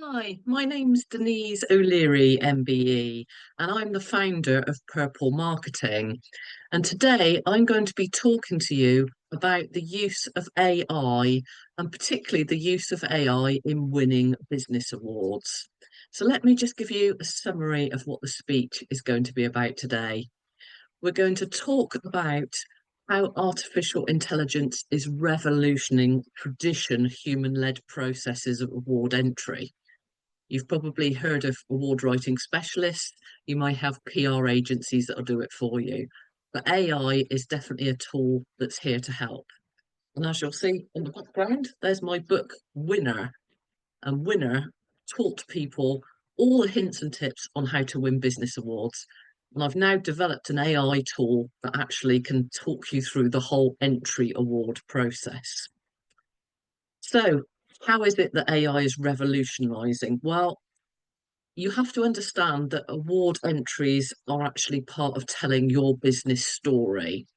Hi, my name's Denise O'Leary MBE, and I'm the founder of Purple Marketing. And today I'm going to be talking to you about the use of AI, and particularly the use of AI in winning business awards. So let me just give you a summary of what the speech is going to be about today. We're going to talk about how artificial intelligence is revolutioning traditional human-led processes of award entry. You've probably heard of award writing specialists. You might have PR agencies that'll do it for you. But AI is definitely a tool that's here to help. And as you'll see in the background, there's my book, Winner. And Winner taught people all the hints and tips on how to win business awards. And I've now developed an AI tool that actually can talk you through the whole entry award process. So, how is it that AI is revolutionising? Well, you have to understand that award entries are actually part of telling your business story.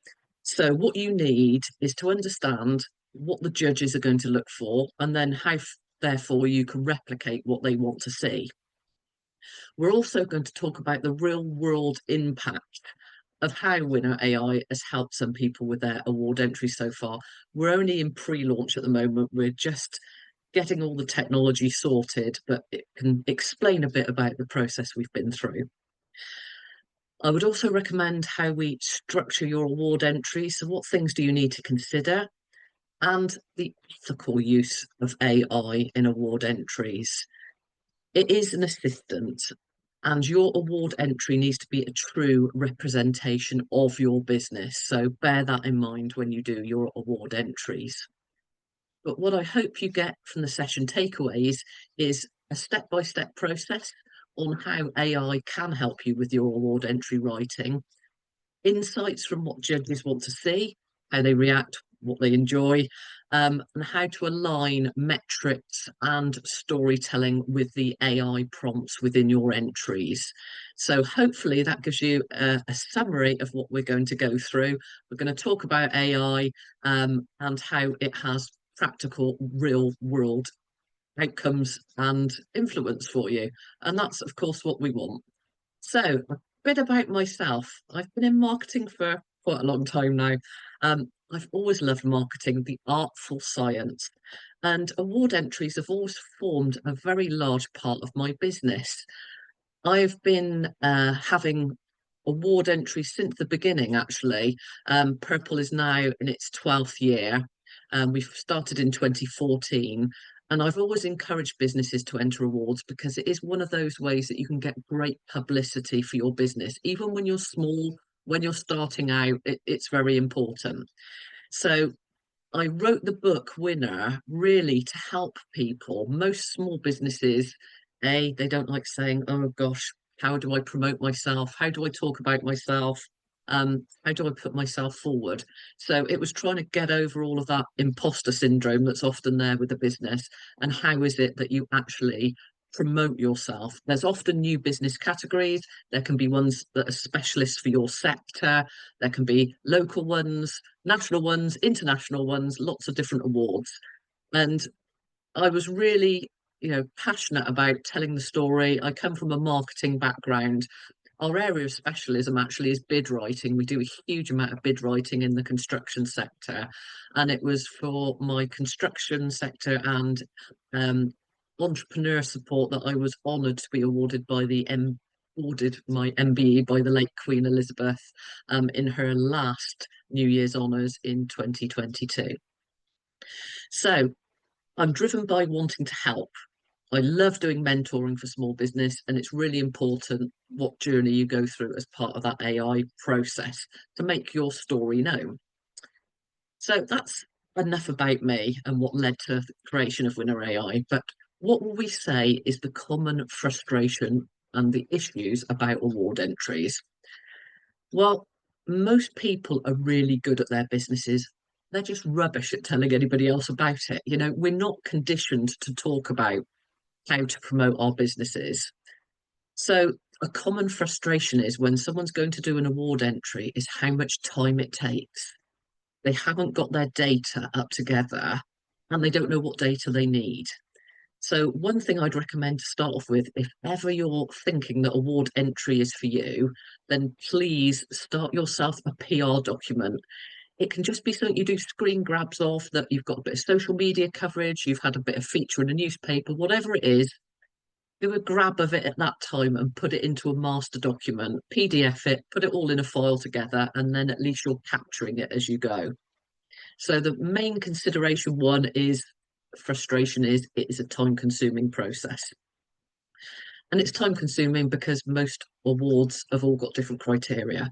So, what you need is to understand what the judges are going to look for, and then how, therefore, you can replicate what they want to see. We're also going to talk about the real world impact of how Winner AI has helped some people with their award entry so far. We're only in pre-launch at the moment. We're just getting all the technology sorted, but it can explain a bit about the process we've been through. I would also recommend how we structure your award entry. So what things do you need to consider? And the ethical use of AI in award entries. It is an assistant, and your award entry needs to be a true representation of your business. So bear that in mind when you do your award entries. But what I hope you get from the session takeaways is a step-by-step process on how AI can help you with your award entry writing, insights from what judges want to see, how they react, what they enjoy, and how to align metrics and storytelling with the AI prompts within your entries. So hopefully that gives you a summary of what we're going to go through. We're going to talk about AI and how it has practical, real world outcomes and influence for you. And that's, of course, what we want. So, a bit about myself. I've been in marketing for quite a long time now. I've always loved marketing, the artful science, and award entries have always formed a very large part of my business. I've been having award entries since the beginning, actually. Purple is now in its 12th year. We've started in 2014. And I've always encouraged businesses to enter awards because it is one of those ways that you can get great publicity for your business. Even when you're small, when you're starting out, it's very important. So I wrote the book Winner really to help people. Most small businesses, they don't like saying, oh gosh, how do I promote myself? How do I talk about myself? How do I put myself forward? So it was trying to get over all of that imposter syndrome that's often there with the business, and how is it that you actually promote yourself? There's often new business categories. There can be ones that are specialists for your sector. There can be local ones, national ones, international ones, lots of different awards. And I was really, passionate about telling the story. I come from a marketing background. Our area of specialism actually is bid writing. We do a huge amount of bid writing in the construction sector, and it was for my construction sector and entrepreneur support that I was honoured to be awarded by my MBE by the late Queen Elizabeth in her last New Year's honours in 2022. So I'm driven by wanting to help. I love doing mentoring for small business, and it's really important what journey you go through as part of that AI process to make your story known. So that's enough about me and what led to the creation of Winner AI. But what will we say is the common frustration and the issues about award entries? Well, most people are really good at their businesses. They're just rubbish at telling anybody else about it. We're not conditioned to talk about how to promote our businesses. So a common frustration is when someone's going to do an award entry is how much time it takes. They haven't got their data up together and they don't know what data they need. So one thing I'd recommend to start off with, if ever you're thinking that award entry is for you, then please start yourself a PR document. It can just be something you do screen grabs of, that you've got a bit of social media coverage, you've had a bit of feature in a newspaper, whatever it is, do a grab of it at that time and put it into a master document, PDF it, put it all in a file together, and then at least you're capturing it as you go. So the main consideration one is frustration is it is a time consuming process. And it's time consuming because most awards have all got different criteria.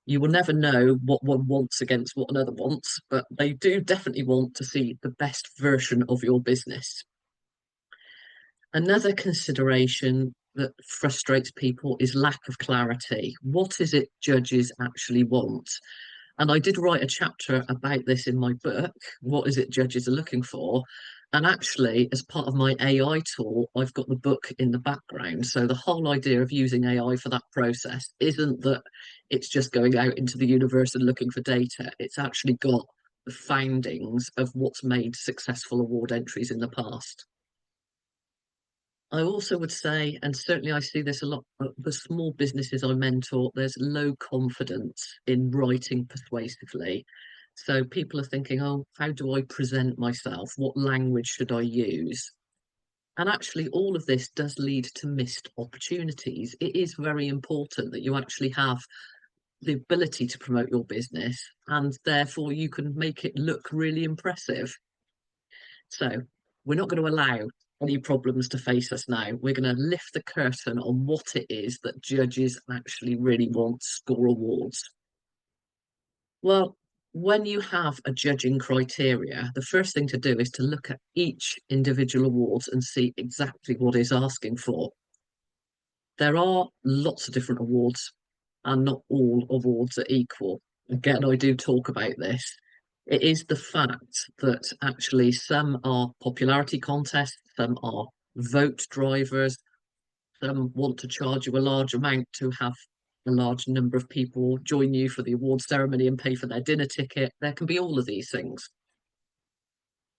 You will never know what one wants against what another wants, but they do definitely want to see the best version of your business. Another consideration that frustrates people is lack of clarity. What is it judges actually want? And I did write a chapter about this in my book, What is it judges are looking for? And actually, as part of my AI tool, I've got the book in the background. So the whole idea of using AI for that process isn't that it's just going out into the universe and looking for data. It's actually got the foundings of what's made successful award entries in the past. I also would say, and certainly I see this a lot, the small businesses I mentor, there's low confidence in writing persuasively. So people are thinking, oh, how do I present myself? What language should I use? And actually, all of this does lead to missed opportunities. It is very important that you actually have the ability to promote your business, and therefore you can make it look really impressive. So we're not going to allow any problems to face us now. We're going to lift the curtain on what it is that judges actually really want to score awards. Well, when you have a judging criteria, the first thing to do is to look at each individual awards and see exactly what it's asking for. There are lots of different awards, and not all awards are equal. Again, I do talk about this. It is the fact that actually some are popularity contests, some are vote drivers, some want to charge you a large amount to have a large number of people join you for the award ceremony and pay for their dinner ticket. There can be all of these things.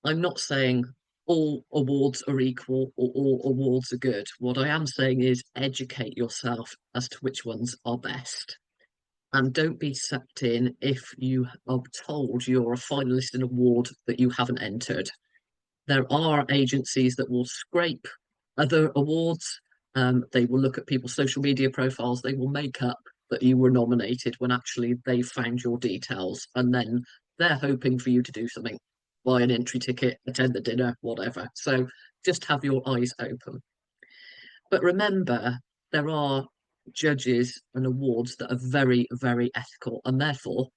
I'm not saying all awards are equal or all awards are good. What I am saying is educate yourself as to which ones are best. And don't be sucked in if you are told you're a finalist in an award that you haven't entered. There are agencies that will scrape other awards. They will look at people's social media profiles. They will make up that you were nominated when actually they found your details. And then they're hoping for you to do something, buy an entry ticket, attend the dinner, whatever. So just have your eyes open. But remember, there are judges and awards that are very, very ethical, and therefore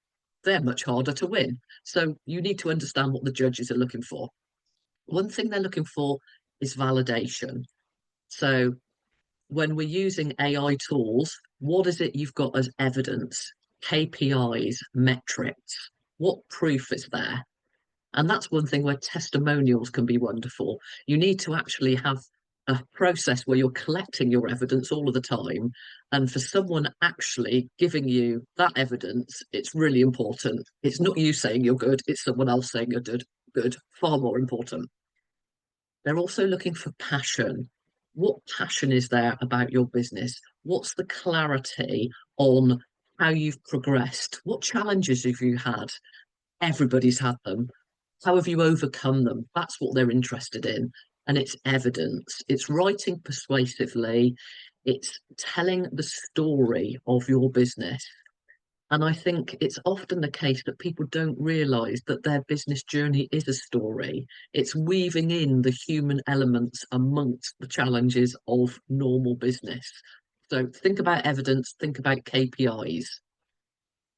they're much harder to win. So you need to understand what the judges are looking for. One thing they're looking for is validation. So when we're using AI tools, what is it you've got as evidence, KPIs, metrics? What proof is there? And that's one thing where testimonials can be wonderful. You need to actually have a process where you're collecting your evidence all of the time. And for someone actually giving you that evidence, it's really important. It's not you saying you're good, it's someone else saying you're good, far more important. They're also looking for passion. What passion is there about your business? What's the clarity on how you've progressed? What challenges have you had? Everybody's had them. How have you overcome them? That's what they're interested in. And it's evidence. It's writing persuasively. It's telling the story of your business. And I think it's often the case that people don't realise that their business journey is a story. It's weaving in the human elements amongst the challenges of normal business. So think about evidence, think about KPIs.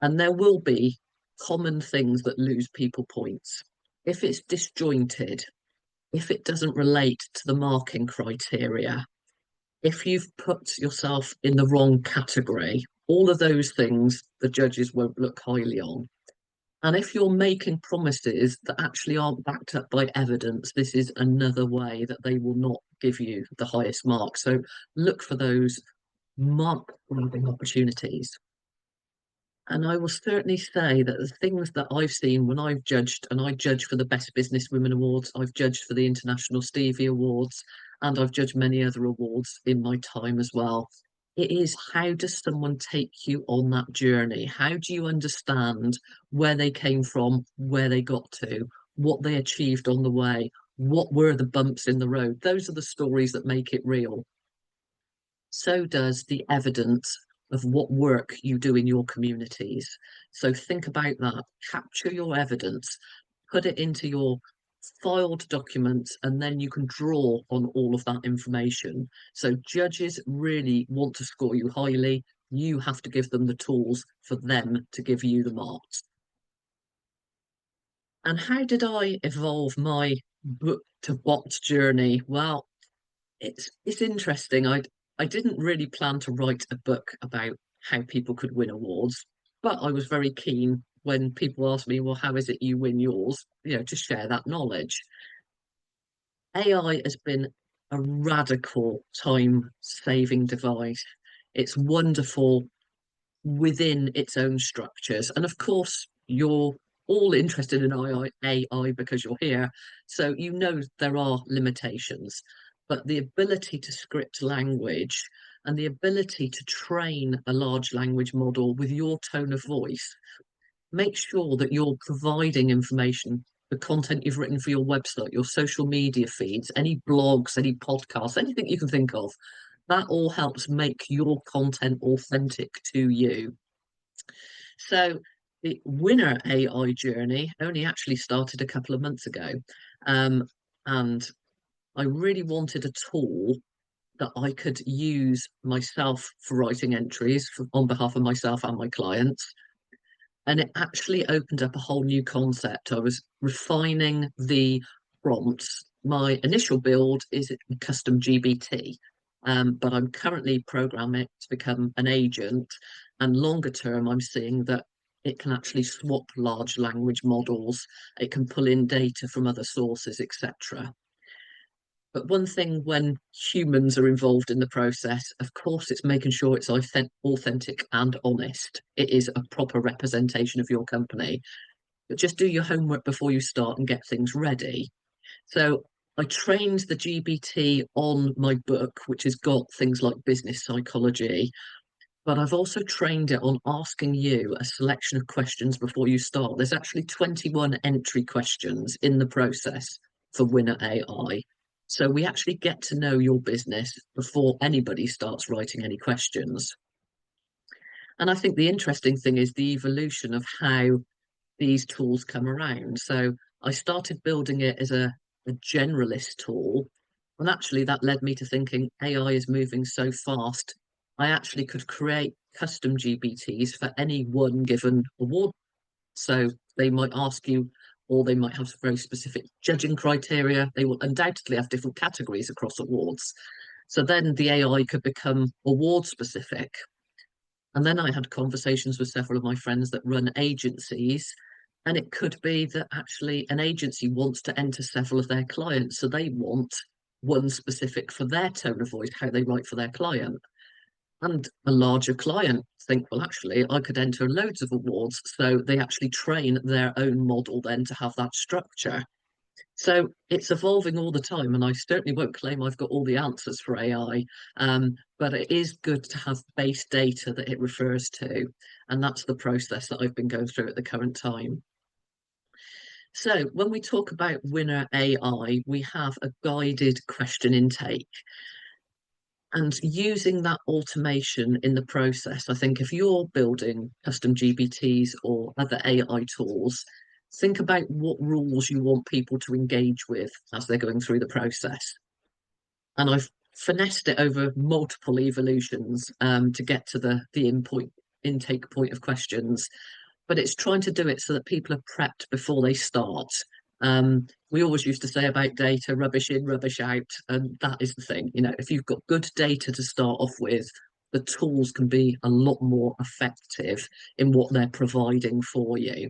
And there will be common things that lose people points. If it's disjointed, if it doesn't relate to the marking criteria, if you've put yourself in the wrong category, all of those things the judges won't look highly on. And if you're making promises that actually aren't backed up by evidence, this is another way that they will not give you the highest mark. So look for those mark grabbing opportunities. And I will certainly say that the things that I've seen when I've judged, and I judge for the Best Business Women Awards, I've judged for the International Stevie Awards, and I've judged many other awards in my time as well. It is, how does someone take you on that journey? How do you understand where they came from, where they got to, what they achieved on the way? What were the bumps in the road? Those are the stories that make it real. So does the evidence of what work you do in your communities. So think about that, capture your evidence, put it into your filed documents, and then you can draw on all of that information. So judges really want to score you highly. You have to give them the tools for them to give you the marks. And how did I evolve my book to bot journey? Well, it's interesting. I didn't really plan to write a book about how people could win awards, but I was very keen when people asked me, well, how is it you win yours? To share that knowledge. AI has been a radical time-saving device. It's wonderful within its own structures. And of course, you're all interested in AI because you're here. So you know there are limitations, but the ability to script language and the ability to train a large language model with your tone of voice, make sure that you're providing information, the content you've written for your website, your social media feeds, any blogs, any podcasts, anything you can think of. That all helps make your content authentic to you. So the winner AI journey only actually started a couple of months ago. Um, and I really wanted a tool that I could use myself for writing entries on behalf of myself and my clients. And it actually opened up a whole new concept. I was refining the prompts. My initial build is a custom GBT, but I'm currently programming it to become an agent. And longer term, I'm seeing that it can actually swap large language models. It can pull in data from other sources, etc. But one thing when humans are involved in the process, of course, it's making sure it's authentic and honest. It is a proper representation of your company. But just do your homework before you start and get things ready. So I trained the GBT on my book, which has got things like business psychology, but I've also trained it on asking you a selection of questions before you start. There's actually 21 entry questions in the process for Winner AI. So we actually get to know your business before anybody starts writing any questions. And I think the interesting thing is the evolution of how these tools come around. So I started building it as a generalist tool. And actually, that led me to thinking AI is moving so fast. I actually could create custom GBTs for any one given award. So they might ask you, or they might have very specific judging criteria. They will undoubtedly have different categories across awards. So then the AI could become award specific. And then I had conversations with several of my friends that run agencies. And it could be that actually an agency wants to enter several of their clients. So they want one specific for their tone of voice, how they write for their client. And a larger client think, well, actually, I could enter loads of awards. So they actually train their own model then to have that structure. So it's evolving all the time, and I certainly won't claim I've got all the answers for AI, but it is good to have base data that it refers to, and that's the process that I've been going through at the current time. So when we talk about Winner AI, we have a guided question intake. And using that automation in the process, I think if you're building custom GPTs or other AI tools, think about what rules you want people to engage with as they're going through the process. And I've finessed it over multiple evolutions to get to the intake point of questions, but it's trying to do it so that people are prepped before they start. We always used to say about data, rubbish in, rubbish out, and that is the thing. If you've got good data to start off with, the tools can be a lot more effective in what they're providing for you.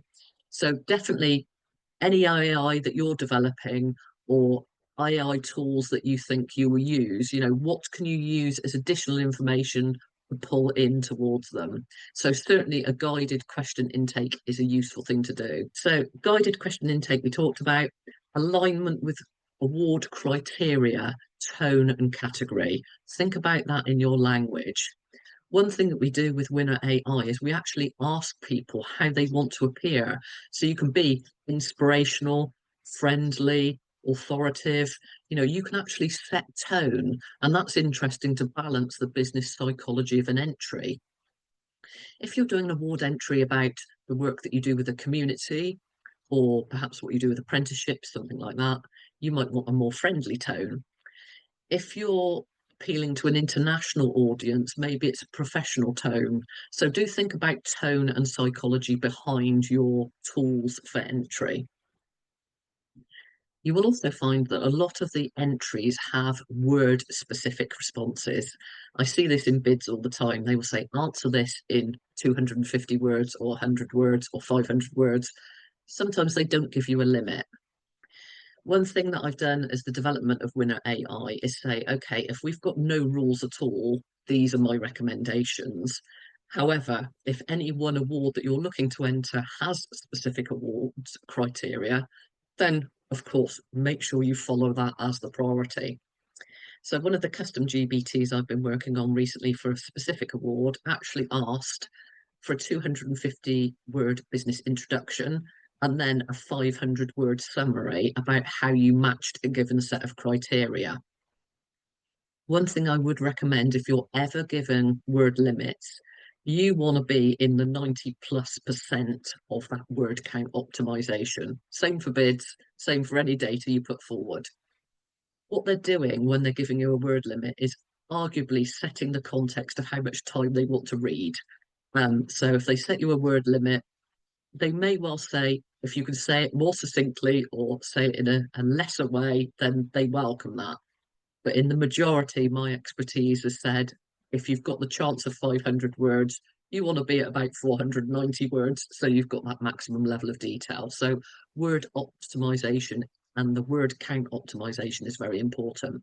So definitely any AI that you're developing or AI tools that you think you will use, what can you use as additional information pull in towards them. So certainly a guided question intake is a useful thing to do. So guided question intake we talked about, alignment with award criteria, tone and category. Think about that in your language. One thing that we do with Winner AI is we actually ask people how they want to appear. So you can be inspirational, friendly, authoritative. You can actually set tone, and that's interesting to balance the business psychology of an entry. If you're doing an award entry about the work that you do with the community, or perhaps what you do with apprenticeships, something like that, you might want a more friendly tone. If you're appealing to an international audience, maybe it's a professional tone. So do think about tone and psychology behind your tools for entry. You will also find that a lot of the entries have word specific responses. I see this in bids all the time. They will say, answer this in 250 words or 100 words or 500 words. Sometimes they don't give you a limit. One thing that I've done as the development of Winner AI is say, okay, if we've got no rules at all, these are my recommendations. However, if any one award that you're looking to enter has specific awards criteria, then of course, make sure you follow that as the priority. So one of the custom GBTs I've been working on recently for a specific award actually asked for a 250 word business introduction and then a 500 word summary about how you matched a given set of criteria. One thing I would recommend if you're ever given word limits, you want to be in the 90+% of that word count optimization. Same for bids, same for any data you put forward. What they're doing when they're giving you a word limit is arguably setting the context of how much time they want to read. So if they set you a word limit, they may well say, if you can say it more succinctly or say it in a lesser way, then they welcome that. But in the majority, my expertise has said, if you've got the chance of 500 words, you want to be at about 490 words. So you've got that maximum level of detail. So word optimization and the word count optimization is very important.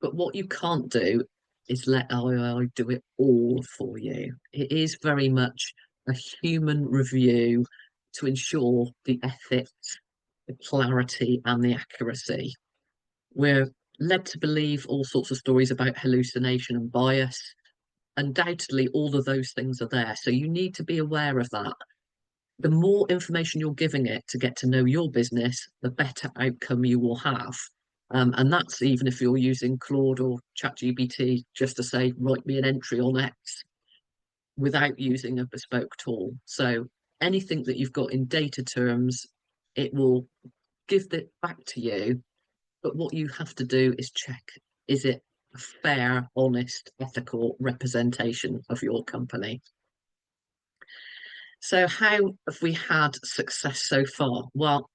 But what you can't do is let AI do it all for you. It is very much a human review to ensure the ethics, the clarity, and the accuracy. We're led to believe all sorts of stories about hallucination and bias. Undoubtedly, all of those things are there. So you need to be aware of that. The more information you're giving it to get to know your business, the better outcome you will have. And that's even if you're using Claude or ChatGPT just to say, write me an entry on X without using a bespoke tool. So anything that you've got in data terms, it will give it back to you. But what you have to do is check, is it a fair, honest, ethical representation of your company? So how have we had success so far? Well,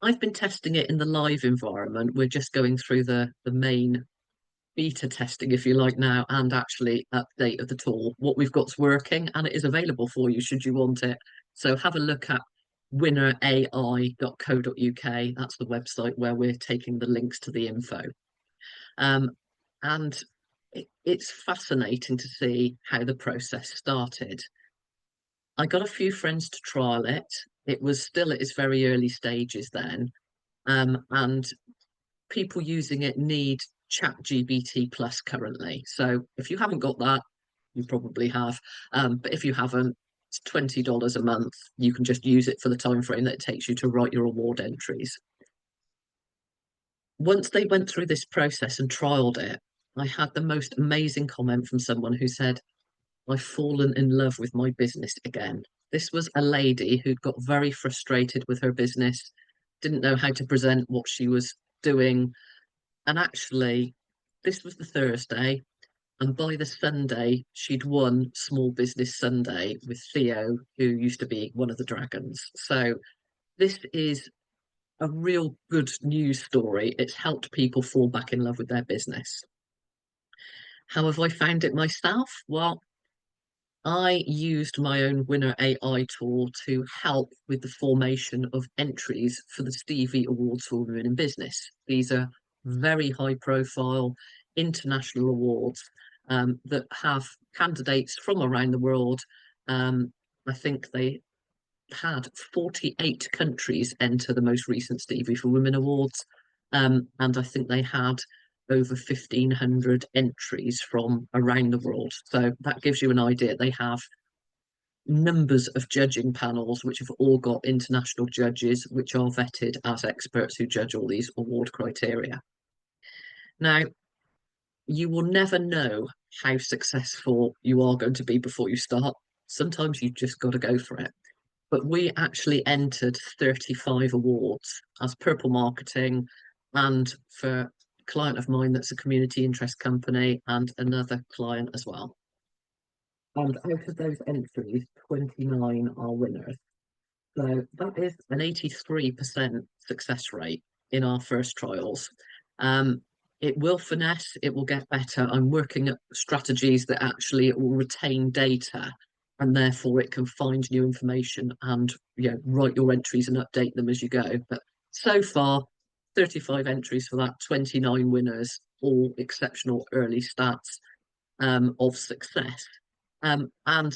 I've been testing it in the live environment. We're just going through the main beta testing, if you like, now, and actually update of the tool. What we've got's working and it is available for you should you want it. So have a look at winnerai.co.uk. That's the website where we're taking the links to the info. And it's fascinating to see how the process started. I got a few friends to trial it. It was still at its very early stages then. And people using it need ChatGPT Plus currently. So if you haven't got that, you probably have. But if you haven't, it's $20 a month. You can just use it for the time frame that it takes you to write your award entries. Once they went through this process and trialed it, I had the most amazing comment from someone who said, I've fallen in love with my business again. This was a lady who'd got very frustrated with her business, didn't know how to present what she was doing. And actually, this was the Thursday. And by the Sunday, she'd won Small Business Sunday with Theo, who used to be one of the dragons. So this is a real good news story. It's helped people fall back in love with their business. How have I found it myself? Well, I used my own Winner AI tool to help with the formation of entries for the Stevie Awards for Women in Business. These are very high profile international awards. that have candidates from around the world. I think they had 48 countries enter the most recent Stevie for Women Awards, and I think they had over 1,500 entries from around the world. So that gives you an idea. They have numbers of judging panels which have all got international judges which are vetted as experts who judge all these award criteria. Now, you will never know how successful you are going to be before you start. Sometimes you just got to go for it. But we actually entered 35 awards as Purple Marketing, and for a client of mine that's a community interest company and another client as well. And out of those entries, 29 are winners. So that is an 83% success rate in our first trials. It will finesse, it will get better. I'm working at strategies that actually will retain data, and therefore it can find new information and write your entries and update them as you go. But so far, 35 entries for that, 29 winners, all exceptional early stats of success. And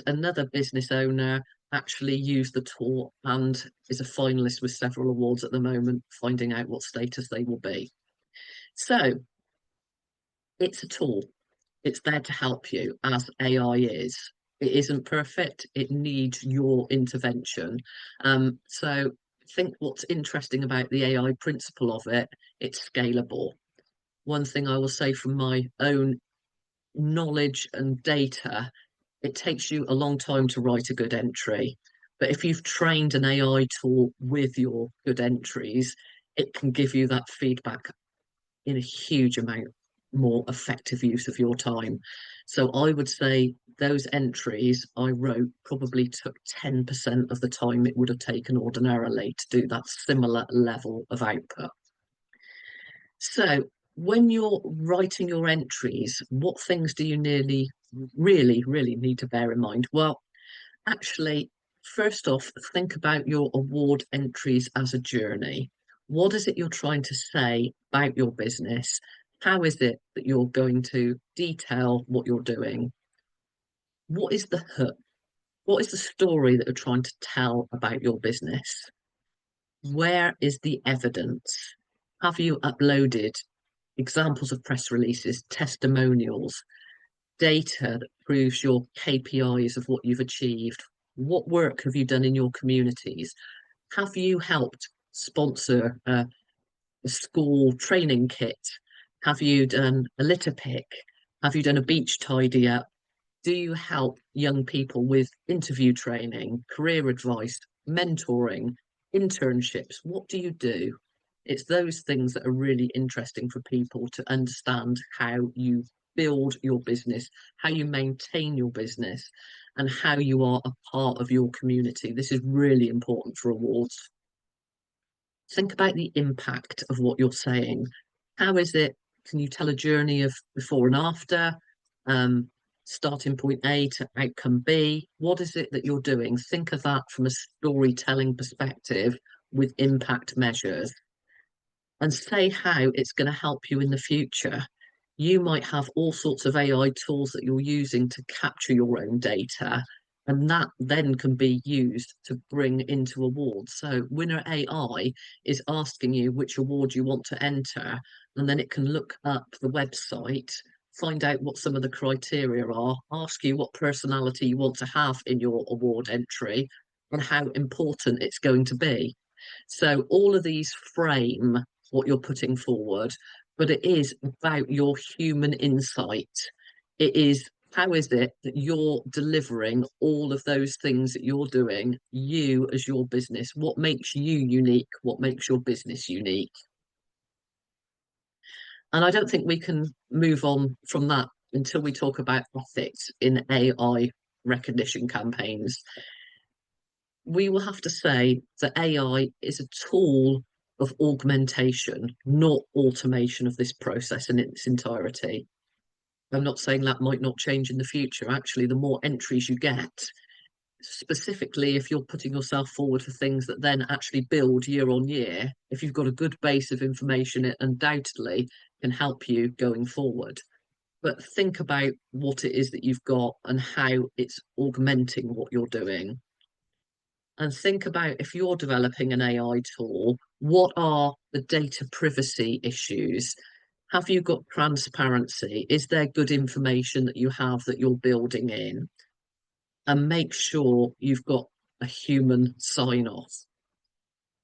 another business owner actually used the tool and is a finalist with several awards at the moment, finding out what status they will be. So it's a tool. It's there to help you, as AI is. It isn't perfect. It needs your intervention. So I think what's interesting about the AI principle of it, it's scalable. One thing I will say from my own knowledge and data, it takes you a long time to write a good entry. But if you've trained an AI tool with your good entries, it can give you that feedback in a huge amount more effective use of your time. So I would say those entries I wrote probably took 10% of the time it would have taken ordinarily to do that similar level of output. So when you're writing your entries, what things do you really need to bear in mind? Well, actually, first off, think about your award entries as a journey. What is it you're trying to say about your business? How is it that you're going to detail what you're doing? What is the hook? What is the story that you're trying to tell about your business? Where is the evidence? Have you uploaded examples of press releases, testimonials, data that proves your KPIs of what you've achieved? What work have you done in your communities? Have you helped sponsor a school training kit? Have you done a litter pick? Have you done a beach tidy up? Do you help young people with interview training, career advice, mentoring, internships? What do you do? It's those things that are really interesting for people to understand how you build your business, how you maintain your business, and how you are a part of your community. This is really important for awards. Think about the impact of what you're saying. How is it? Can you tell a journey of before and after? Starting point A to outcome B. What is it that you're doing? Think of that from a storytelling perspective with impact measures, and say how it's going to help you in the future. You might have all sorts of AI tools that you're using to capture your own data, and that then can be used to bring into awards. So Winner AI is asking you which award you want to enter, and then it can look up the website, find out what some of the criteria are, ask you what personality you want to have in your award entry, and how important it's going to be. So all of these frame what you're putting forward, but it is about your human insight. It is, how is it that you're delivering all of those things that you're doing, you as your business? What makes you unique? What makes your business unique? And I don't think we can move on from that until we talk about ethics in AI recognition campaigns. We will have to say that AI is a tool of augmentation, not automation of this process in its entirety. I'm not saying that might not change in the future. Actually, the more entries you get, specifically if you're putting yourself forward for things that then actually build year on year, if you've got a good base of information, it undoubtedly can help you going forward. but think about what it is that you've got and how it's augmenting what you're doing. And think about if you're developing an AI tool, what are the data privacy issues? Have you got transparency? Is there good information that you have that you're building in? And make sure you've got a human sign off.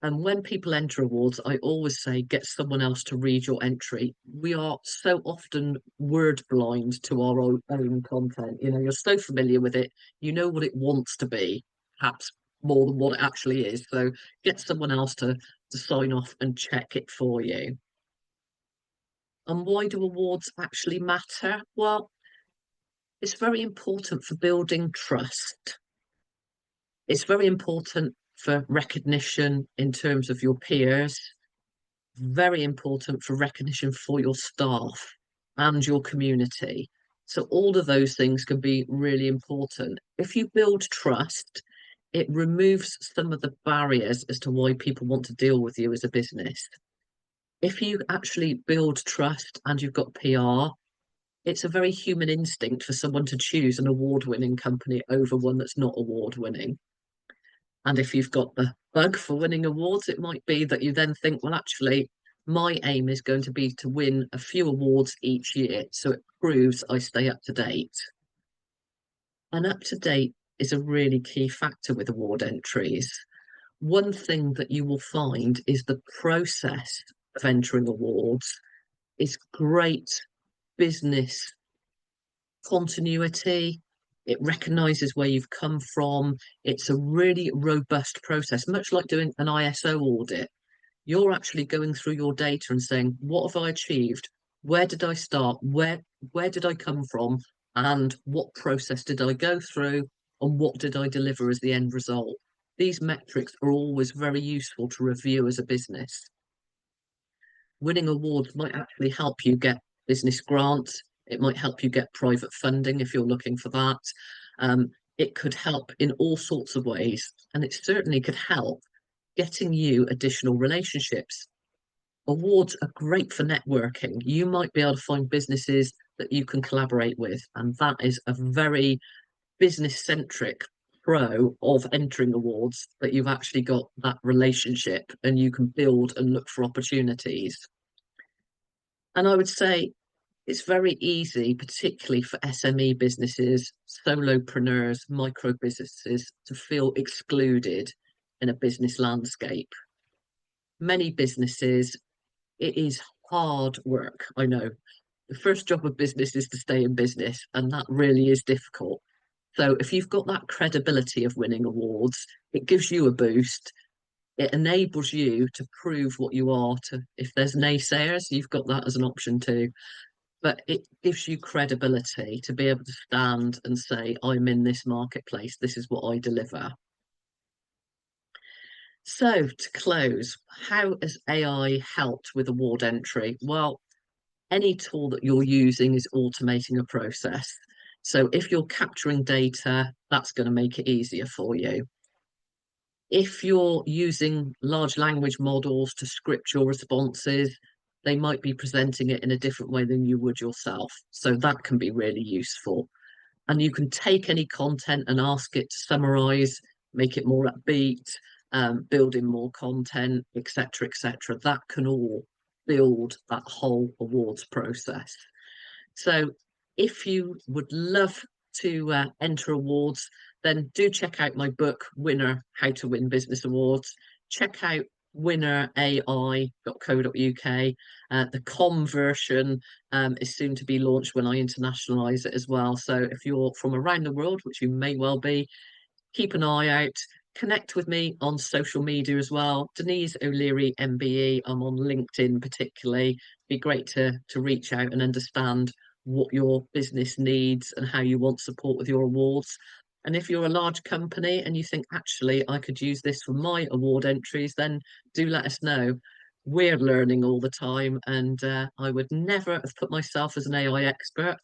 And when people enter awards, I always say get someone else to read your entry. We are so often word blind to our own content. You know, you're so familiar with it, you know what it wants to be, perhaps more than what it actually is. So get someone else to sign off and check it for you. And why do awards actually matter? Well, it's very important for building trust. It's very important for recognition in terms of your peers, very important for recognition for your staff and your community. So all of those things can be really important. If you build trust, it removes some of the barriers as to why people want to deal with you as a business. If you actually build trust and you've got PR, it's a very human instinct for someone to choose an award-winning company over one that's not award-winning. And if you've got the bug for winning awards, it might be that you then think, well, actually, my aim is going to be to win a few awards each year. So it proves I stay up to date. And up to date is a really key factor with award entries. One thing that you will find is the process of entering awards is great business continuity. It recognizes where you've come from. It's a really robust process, much like doing an ISO audit. You're actually going through your data and saying, what have I achieved? Where did I start? Where did I come from? And what process did I go through? And what did I deliver as the end result? These metrics are always very useful to review as a business. Winning awards might actually help you get business grants. It might help you get private funding if you're looking for that. It could help in all sorts of ways, and it certainly could help getting you additional relationships. Awards are great for networking. You might be able to find businesses that you can collaborate with, and that is a very business centric pro of entering awards, that you've actually got that relationship and you can build and look for opportunities. And I would say it's very easy, particularly for SME businesses, solopreneurs, micro businesses, to feel excluded in a business landscape. Many businesses, it is hard work. I know the first job of business is to stay in business, and that really is difficult. So if you've got that credibility of winning awards, it gives you a boost. It enables you to prove what you are to, if there's naysayers, you've got that as an option too. But it gives you credibility to be able to stand and say, I'm in this marketplace, this is what I deliver. So to close, how has AI helped with award entry? Well, any tool that you're using is automating a process. So if you're capturing data, that's going to make it easier for you. If you're using large language models to script your responses, they might be presenting it in a different way than you would yourself. So that can be really useful. And you can take any content and ask it to summarize, make it more upbeat, build in more content, etc., etc. That can all build that whole awards process. So if you would love to enter awards, then do check out my book, Winner, How to Win Business Awards. Check out winnerai.co.uk. The com version is soon to be launched when I internationalise it as well. So if you're from around the world, which you may well be, keep an eye out. Connect with me on social media as well. Denise O'Leary MBE. I'm on LinkedIn particularly. Be great to reach out and understand what your business needs and how you want support with your awards. And if you're a large company and you think, actually, I could use this for my award entries, then do let us know. We're learning all the time, and I would never have put myself as an AI expert,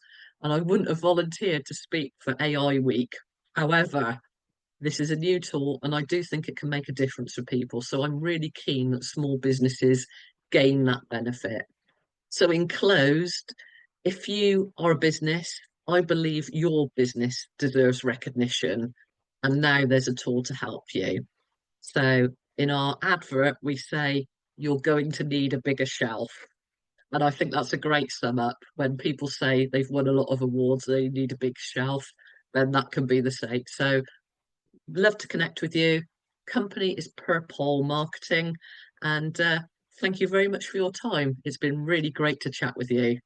and I wouldn't have volunteered to speak for AI Week. However, this is a new tool, and I do think it can make a difference for people. So I'm really keen that small businesses gain that benefit. So in closed, If you are a business, I believe your business deserves recognition, and now there's a tool to help you. So in our advert, we say you're going to need a bigger shelf. And I think that's a great sum up. When people say they've won a lot of awards, they need a big shelf, then that can be the same. So love to connect with you. Company is Purple Marketing. And thank you very much for your time. It's been really great to chat with you.